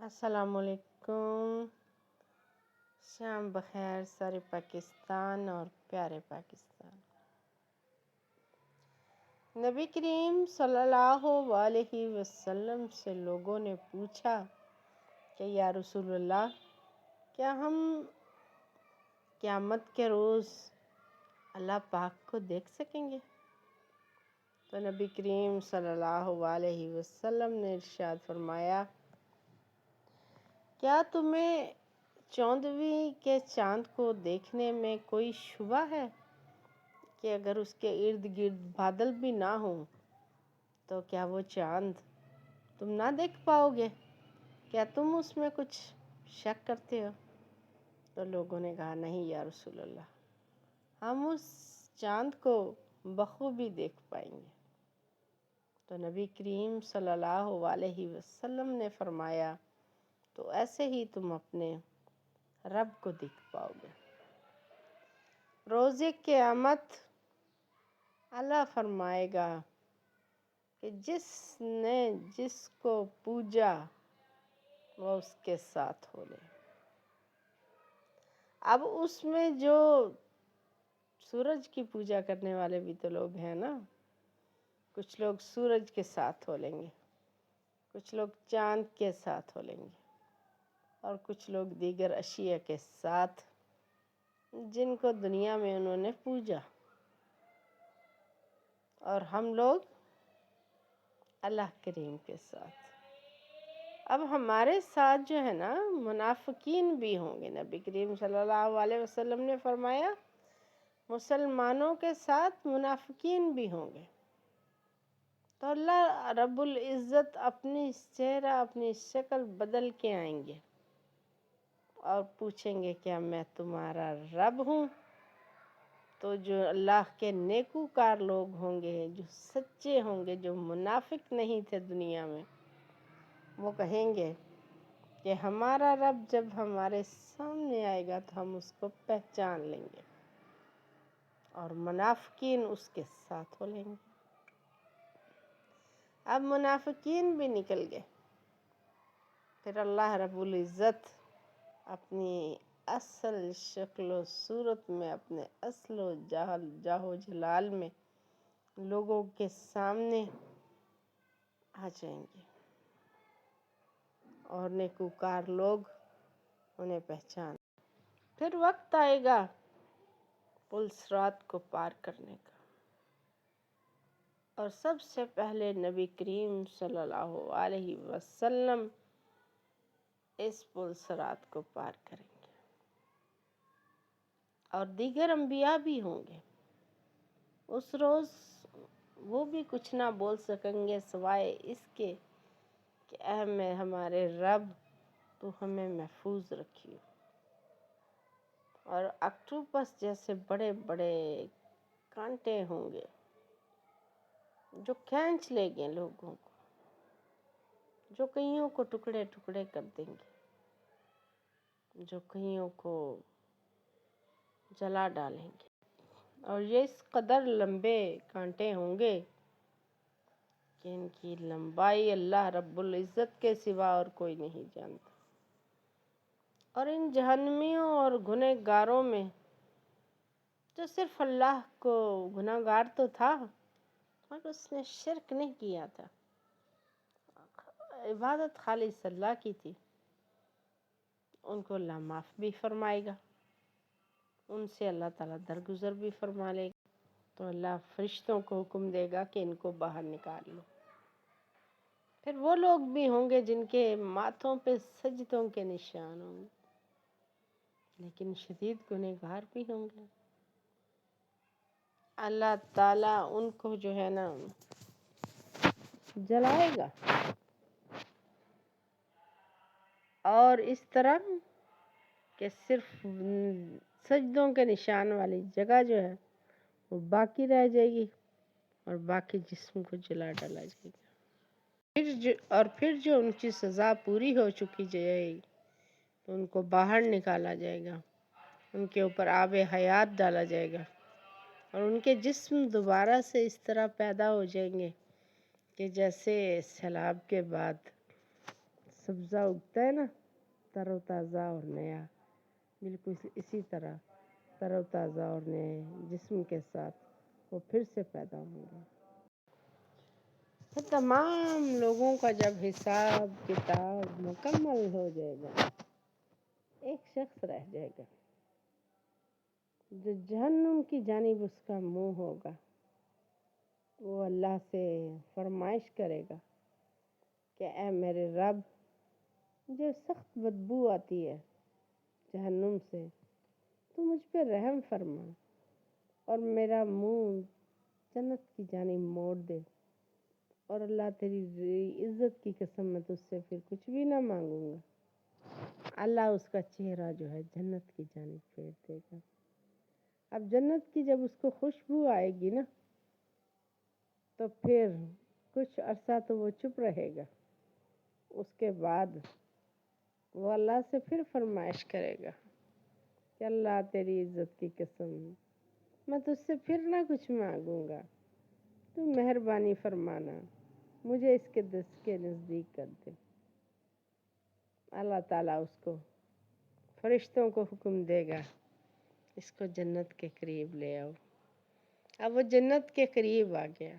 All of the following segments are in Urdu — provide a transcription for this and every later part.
السلام علیکم۔ شام بخیر سارے پاکستان اور پیارے پاکستان۔ نبی کریم صلی اللہ علیہ وسلم سے لوگوں نے پوچھا کہ یا رسول اللہ، کیا ہم قیامت کے روز اللہ پاک کو دیکھ سکیں گے؟ تو نبی کریم صلی اللہ علیہ وسلم نے ارشاد فرمایا، کیا تمہیں 14ویں کے چاند کو دیکھنے میں کوئی شبہ ہے کہ اگر اس کے ارد گرد بادل بھی نہ ہوں تو کیا وہ چاند تم نہ دیکھ پاؤ گے؟ کیا تم اس میں کچھ شک کرتے ہو؟ تو لوگوں نے کہا، نہیں یا رسول اللہ، ہم اس چاند کو بخوبی دیکھ پائیں گے۔ تو نبی کریم صلی اللہ علیہ وسلم نے فرمایا، تو ایسے ہی تم اپنے رب کو دیکھ پاؤ گے۔ روز قیامت اللہ فرمائے گا کہ جس نے جس کو پوجا وہ اس کے ساتھ ہو لے۔ اب اس میں جو سورج کی پوجا کرنے والے بھی تو لوگ ہیں نا، کچھ لوگ سورج کے ساتھ ہو لیں گے، کچھ لوگ چاند کے ساتھ ہو لیں گے، اور کچھ لوگ دیگر اشیاء کے ساتھ جن کو دنیا میں انہوں نے پوجا، اور ہم لوگ اللہ کریم کے ساتھ۔ اب ہمارے ساتھ جو ہے نا منافقین بھی ہوں گے۔ نبی کریم صلی اللہ علیہ وسلم نے فرمایا، مسلمانوں کے ساتھ منافقین بھی ہوں گے۔ تو اللہ رب العزت اپنی چہرہ، اپنی شکل بدل کے آئیں گے اور پوچھیں گے، کیا میں تمہارا رب ہوں؟ تو جو اللہ کے نیکوکار لوگ ہوں گے، جو سچے ہوں گے، جو منافق نہیں تھے دنیا میں، وہ کہیں گے کہ ہمارا رب جب ہمارے سامنے آئے گا تو ہم اس کو پہچان لیں گے، اور منافقین اس کے ساتھ ہو لیں گے۔ اب منافقین بھی نکل گئے، پھر اللہ رب العزت اپنی اصل شکل و صورت میں، اپنے اصل و جاہ و جلال میں لوگوں کے سامنے آ جائیں گے، اور نیکوکار لوگ انہیں پہچان۔ پھر وقت آئے گا پل صراط کو پار کرنے کا، اور سب سے پہلے نبی کریم صلی اللہ علیہ وسلم اس پل صراط کو پار کریں گے، اور دیگر انبیاء بھی ہوں گے۔ اس روز وہ بھی کچھ نہ بول سکیں گے سوائے اس کے کہ اے ہمارے رب، تو ہمیں محفوظ رکھیے۔ اور اکٹوپس جیسے بڑے بڑے کانٹے ہوں گے جو کھینچ لیں گے لوگوں کو، جو کئیوں کو ٹکڑے ٹکڑے کر دیں گے، جو کئیوں کو جلا ڈالیں گے، اور یہ اس قدر لمبے کانٹے ہوں گے کہ ان کی لمبائی اللہ رب العزت کے سوا اور کوئی نہیں جانتا۔ اور ان جہنمیوں اور گنہگاروں میں جو صرف اللہ کو گنہگار تو تھا مگر اس نے شرک نہیں کیا تھا، عبادت خالص اللہ کی تھی، ان کو اللہ معاف بھی فرمائے گا، ان سے اللہ تعالیٰ درگزر بھی فرما لے گا۔ تو اللہ فرشتوں کو حکم دے گا کہ ان کو باہر نکال لو۔ پھر وہ لوگ بھی ہوں گے جن کے ماتھوں پہ سجدوں کے نشان ہوں گے، لیکن شدید گنہگار بھی ہوں گے۔ اللہ تعالیٰ ان کو جو ہے نا جلائے گا، اور اس طرح کہ صرف سجدوں کے نشان والی جگہ جو ہے وہ باقی رہ جائے گی، اور باقی جسم کو جلا ڈالا جائے گا۔ پھر جو ان کی سزا پوری ہو چکی جائے گی تو ان کو باہر نکالا جائے گا، ان کے اوپر آب حیات ڈالا جائے گا، اور ان کے جسم دوبارہ سے اس طرح پیدا ہو جائیں گے کہ جیسے سیلاب کے بعد سبزہ اگتا ہے نا تر و تازہ اور نیا، بالکل اسی طرح تر و تازہ اور نئے جسم کے ساتھ وہ پھر سے پیدا ہوں گے۔ تمام لوگوں کا جب حساب کتاب مکمل ہو جائے گا، ایک شخص رہ جائے گا جو جہنم کی جانب اس کا منہ ہوگا۔ وہ اللہ سے فرمائش کرے گا کہ اے میرے رب، مجھے سخت بدبو آتی ہے جہنم سے، تو مجھ پہ رحم فرما اور میرا منہ جنت کی جانب موڑ دے، اور اللہ تیری عزت کی قسم میں تجھ سے پھر کچھ بھی نہ مانگوں گا۔ اللہ اس کا چہرہ جو ہے جنت کی جانب پھیر دے گا۔ اب جنت کی جب اس کو خوشبو آئے گی نا، تو پھر کچھ عرصہ تو وہ چپ رہے گا، اس کے بعد وہ اللہ سے پھر فرمائش کرے گا کہ اللہ تیری عزت کی قسم میں تجھ سے پھر نہ کچھ مانگوں گا، تو مہربانی فرمانا مجھے اس کے دست کے نزدیک کر دے۔ اللہ تعالیٰ اس کو فرشتوں کو حکم دے گا اس کو جنت کے قریب لے آؤ۔ اب وہ جنت کے قریب آ گیا۔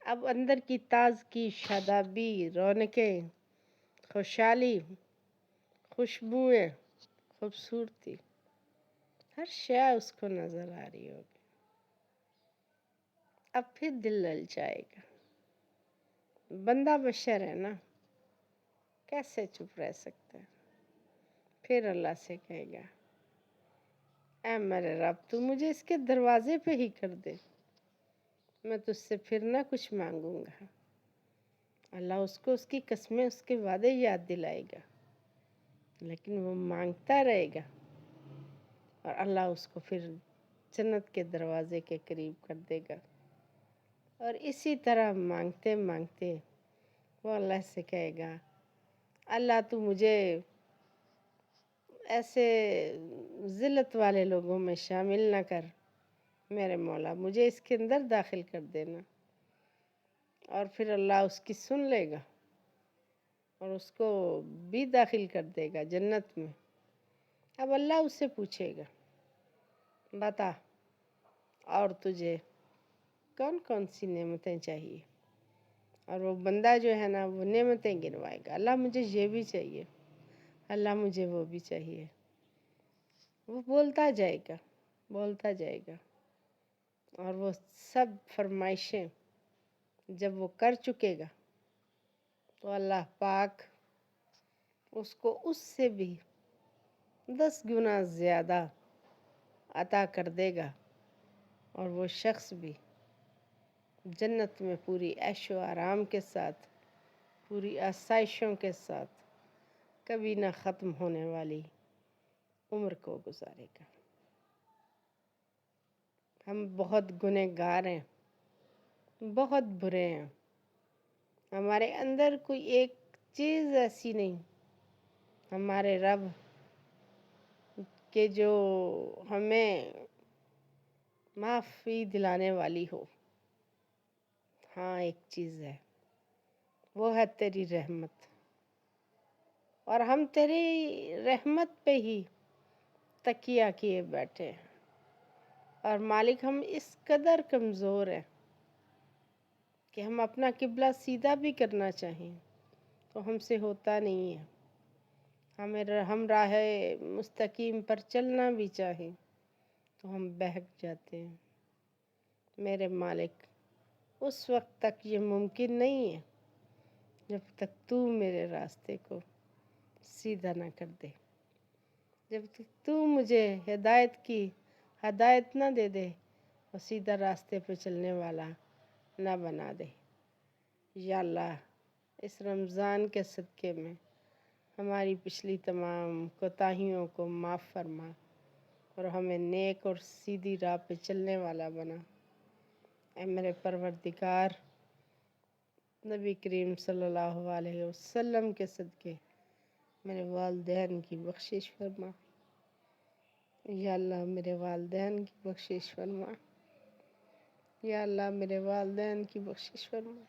اب اندر کی تازگی، شادابی، رونقیں، خوشحالی، خوشبوئیں، خوبصورتی، ہر شے اس کو نظر آ رہی ہوگی۔ اب پھر دل للچائے گا۔ بندہ بشر ہے نا، کیسے چپ رہ سکتا ہے؟ پھر اللہ سے کہے گا اے میرے رب، تو مجھے اس کے دروازے پہ ہی کر دے، میں تجھ سے پھر نہ کچھ مانگوں گا۔ اللہ اس کو اس کی قسمیں، اس کے وعدے یاد دلائے گا، لیکن وہ مانگتا رہے گا، اور اللہ اس کو پھر جنت کے دروازے کے قریب کر دے گا۔ اور اسی طرح مانگتے مانگتے وہ اللہ سے کہے گا اللہ تو مجھے ایسے ذلت والے لوگوں میں شامل نہ کر، میرے مولا مجھے اس کے اندر داخل کر دینا۔ اور پھر اللہ اس کی سن لے گا اور اس کو بھی داخل کر دے گا جنت میں۔ اب اللہ اس سے پوچھے گا بتا، اور تجھے کون کون سی نعمتیں چاہیے؟ اور وہ بندہ جو ہے نا وہ نعمتیں گنوائے گا، اللہ مجھے یہ بھی چاہیے، اللہ مجھے وہ بھی چاہیے۔ وہ بولتا جائے گا، بولتا جائے گا، اور وہ سب فرمائشیں جب وہ کر چکے گا تو اللہ پاک اس کو اس سے بھی 10 گنا زیادہ عطا کر دے گا، اور وہ شخص بھی جنت میں پوری عیش و آرام کے ساتھ، پوری آسائشوں کے ساتھ، کبھی نہ ختم ہونے والی عمر کو گزارے گا۔ ہم بہت گنہگار ہیں، بہت برے ہیں، ہمارے اندر کوئی ایک چیز ایسی نہیں ہمارے رب کہ جو ہمیں معافی دلانے والی ہو۔ ہاں ایک چیز ہے، وہ ہے تیری رحمت، اور ہم تیری رحمت پہ ہی تکیہ کیے بیٹھے ہیں۔ اور مالک ہم اس قدر کمزور ہیں کہ ہم اپنا قبلہ سیدھا بھی کرنا چاہیں تو ہم سے ہوتا نہیں ہے، ہم راہ مستقیم پر چلنا بھی چاہیں تو ہم بہک جاتے ہیں۔ میرے مالک اس وقت تک یہ ممکن نہیں ہے جب تک تو میرے راستے کو سیدھا نہ کر دے، جب تک تو مجھے ہدایت نہ دے دے اور سیدھا راستے پہ چلنے والا نہ بنا دے۔ یا اللہ اس رمضان کے صدقے میں ہماری پچھلی تمام کوتاہیوں کو معاف فرما اور ہمیں نیک اور سیدھی راہ پہ چلنے والا بنا۔ اے میرے پروردگار، نبی کریم صلی اللہ علیہ وسلم کے صدقے میرے والدین کی بخشش فرما۔ یا اللہ میرے والدین کی بخشش فرما، یا اللہ میرے والدین کی بخشش فرما۔